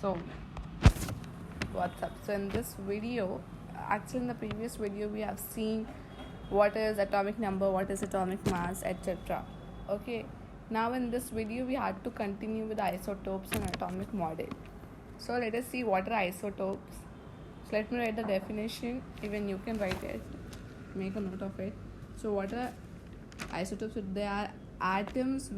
So what's up? So in this video, actually in the previous video we have seen what is atomic number, what is atomic mass, etc. Okay, now in this video we had to continue with isotopes and atomic model. So let us see what are isotopes. So let me write the definition, even you can write it, make a note of it. So what are isotopes? They are atoms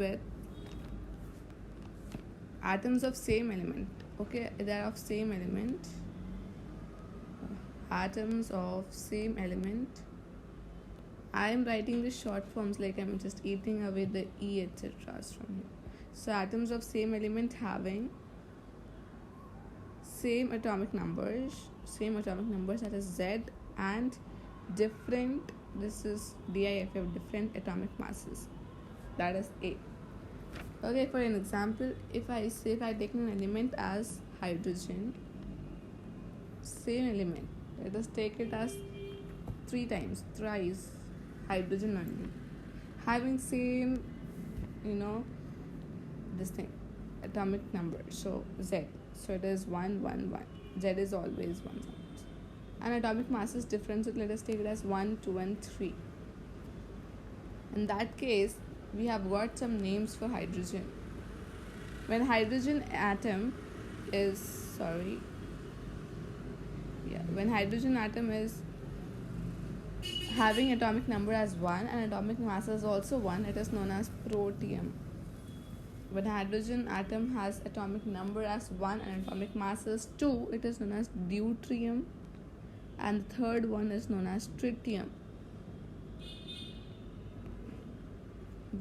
of same element. Okay, they are of same element, atoms of same element. I am writing the short forms, like I'm just eating away the e etc from here. So atoms of same element having same atomic numbers, that is Z, and different, this is DIFF, different atomic masses, that is A. Okay, for an example, if I take an element as hydrogen, same element, let us take it as thrice hydrogen only, having same, this thing, atomic number, so Z, so it is 1 1 1, Z is always 1 1, and atomic mass is different, so let us take it as 1 2 and 3. In that case, we have got some names for hydrogen. When hydrogen atom is when hydrogen atom is having atomic number as 1 and atomic mass is also 1, it is known as protium. When hydrogen atom has atomic number as 1 and atomic mass is 2, it is known as deuterium, and the third one is known as tritium.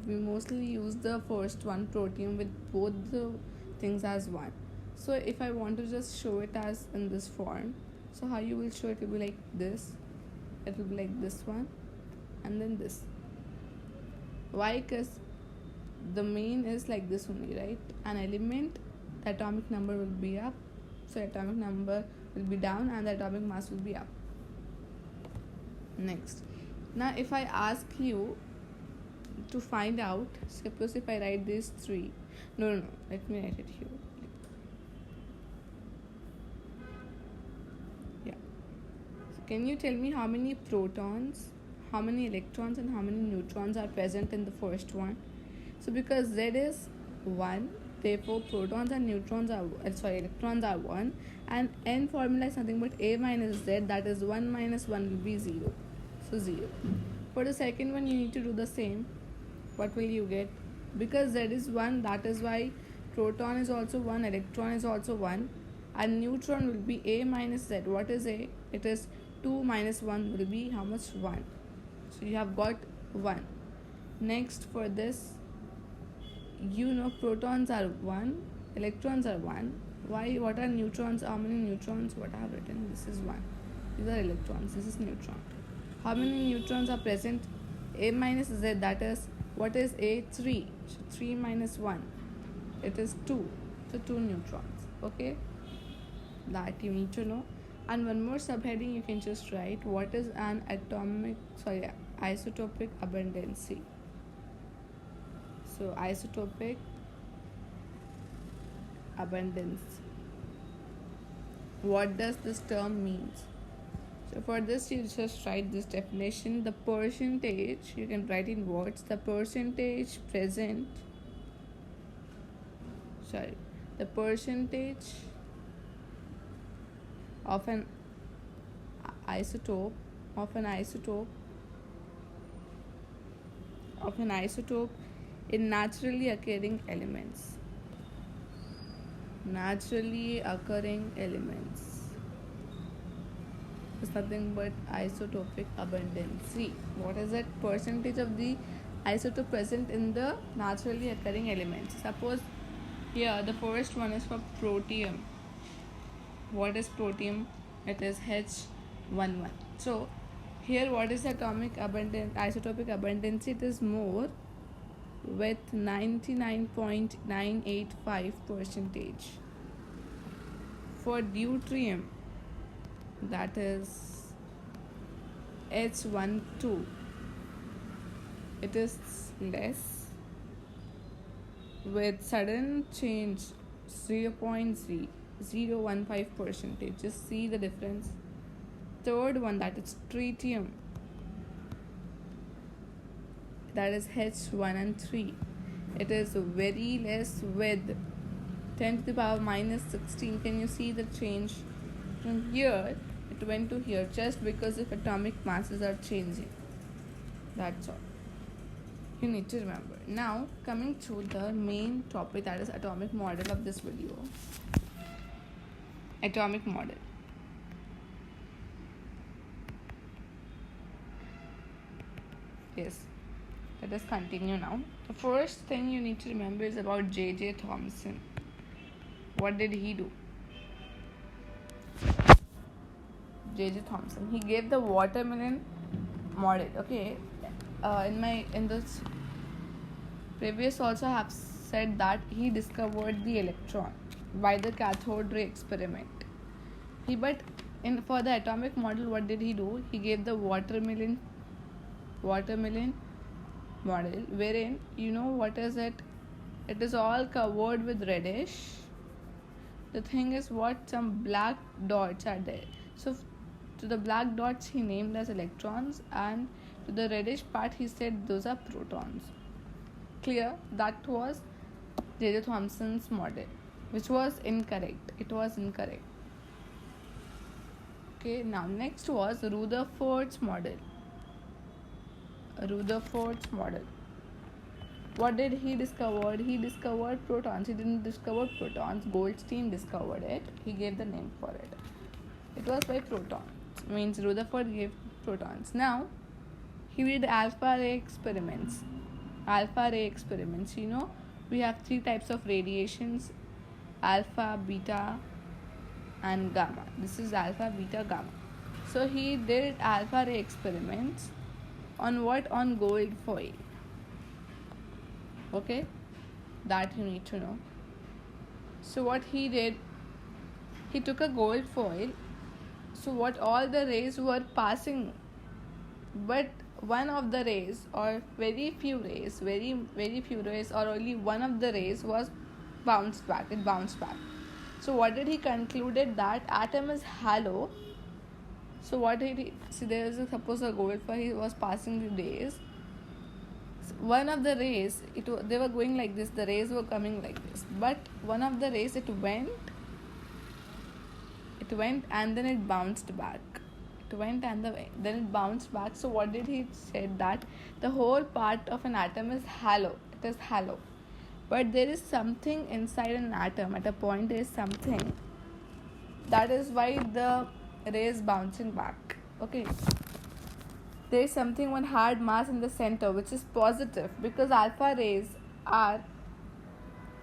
We mostly use the first one, protium, with both the things as 1. So if I want to just show it as in this form, so how you will show it will be like this. It will be like this one and then this. Why? Because the main is like this only, right? An element, the atomic number will be up, so atomic number will be down and the atomic mass will be up. Next, now if I ask you to find out, suppose if I write these three, no, let me write it here. Yeah, so can you tell me how many protons, how many electrons and how many neutrons are present in the first one? So because Z is 1, therefore protons and neutrons are electrons are 1, and N formula is nothing but A minus Z, that is 1 minus 1 will be 0, so 0. For the second one you need to do the same. What will you get? Because Z is 1, that is why proton is also 1, electron is also 1, and neutron will be A minus Z. What is A? It is 2 minus 1 will be how much? 1. So you have got 1. Next, for this, protons are 1, electrons are 1. Why? What are neutrons? How many neutrons? What I have written? This is 1. These are electrons. This is neutron. How many neutrons are present? A minus Z, that is, what is A? 3. So 3 minus 1, it is 2. So 2 neutrons. Okay, that you need to know. And one more subheading you can just write, what is an isotopic abundancy. So isotopic abundance, what does this term means? So for this you just write this definition. The percentage, you can write in words, the percentage of an isotope in naturally occurring elements is nothing but isotopic abundancy. What is that? Percentage of the isotope present in the naturally occurring elements. Suppose here the first one is for protium. What is protium? It is H11. So here what is isotopic abundancy? It is more with 99.985%. For deuterium, that is H12, it is less with sudden change 0.3 0.015%. Just see the difference. Third one, that is tritium, that is H1 and 3. It is very less with 10 to the power minus 16. Can you see the change? From here it went to here just because of atomic masses are changing. That's all you need to remember. Now coming to the main topic, that is atomic model of this video. Atomic model. Yes, let us continue now. The first thing you need to remember is about J.J. Thomson. What did he do? J.J. Thomson, he gave the watermelon model. Okay, in this previous also I have said that he discovered the electron by the cathode ray experiment. For the atomic model, what did he do? He gave the watermelon model, wherein you know what is it? It is all covered with reddish. The thing is, what some black dots are there. So to the black dots he named as electrons, and to the reddish part he said those are protons. Clear? That was J.J. Thomson's model, which was incorrect. It was incorrect. Okay, now next was Rutherford's model. Rutherford's model. What did he discover? He discovered protons. He didn't discover protons. Goldstein discovered it. He gave the name for it. It was by protons. Means Rutherford gave protons. Now, he did alpha ray experiments. You know, we have 3 types of radiations: alpha, beta, and gamma. This is alpha, beta, gamma. So he did alpha ray experiments on what? On gold foil. Okay, that you need to know. So what he did, he took a gold foil. So what all the rays were passing, but one of the rays, or very few rays, or only one of the rays was bounced back. It bounced back. So what did he concluded? That atom is hollow. So what did he see? There is suppose a gold foil, he was passing the rays. One of the rays, they were going like this. The rays were coming like this, but one of the rays, it went and then it bounced back. Then it bounced back. So what did he said? That the whole part of an atom is hollow. It is hollow, but there is something inside an atom. At a point, there is something. That is why the ray is bouncing back. Okay. There is something, one hard mass in the center, which is positive, because alpha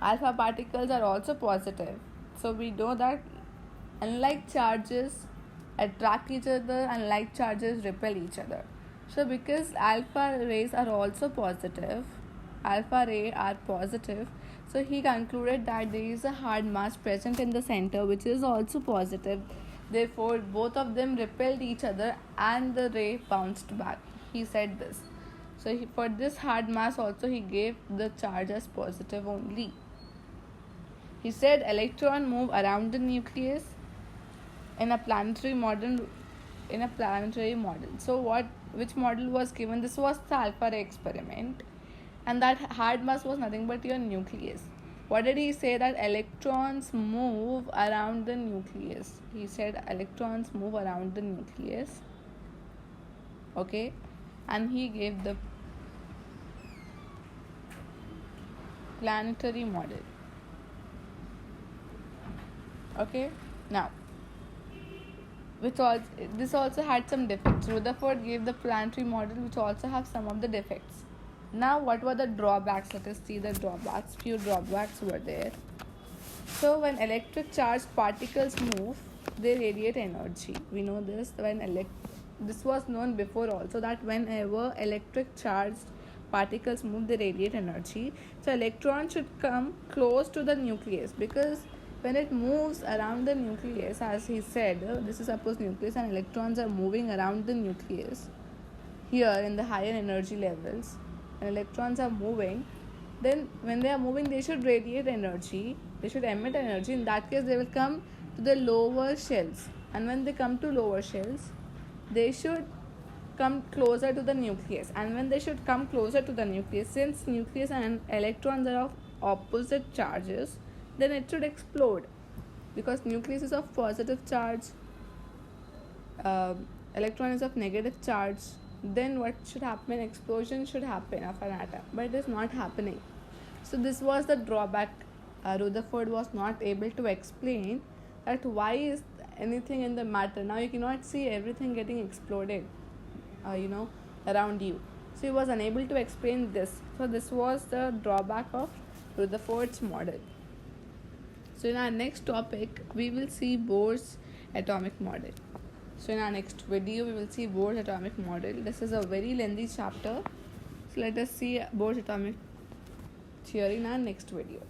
particles are also positive. So we know that unlike charges attract each other, unlike charges repel each other. So because alpha rays are also positive, so he concluded that there is a hard mass present in the center which is also positive. Therefore, both of them repelled each other and the ray bounced back. He said this. So for this hard mass also he gave the charge as positive only. He said electron move around the nucleus in a planetary model. So which model was given? This was the alpha ray experiment, and that hard mass was nothing but your nucleus. What did he say? That electrons move around the nucleus. He said electrons move around the nucleus. Okay, and he gave the planetary model. Okay, now this also had some defects. Rutherford gave the planetary model, which also have some of the defects. Now, what were the drawbacks? Let us see the drawbacks. Few drawbacks were there. So, when electric charged particles move, they radiate energy. We know this. This was known before also, that whenever electric charged particles move, they radiate energy. So, electrons should come close to the nucleus, because when it moves around the nucleus, as he said, this is suppose nucleus, and electrons are moving around the nucleus here in the higher energy levels. When electrons are moving, then when they are moving, they should radiate energy, they should emit energy. In that case, they will come to the lower shells, and when they come to lower shells, they should come closer to the nucleus. And when they should come closer to the nucleus, since nucleus and electrons are of opposite charges, then it should explode, because nucleus is of positive charge, uh, electron is of negative charge. Then what should happen? Explosion should happen of an atom, but it is not happening. So this was the drawback. Rutherford was not able to explain that why is anything in the matter. Now you cannot see everything getting exploded, around you. So he was unable to explain this. So this was the drawback of Rutherford's model. So in our next topic, we will see Bohr's atomic model. So in our next video, we will see Bohr's atomic model. This is a very lengthy chapter. So let us see Bohr's atomic theory in our next video.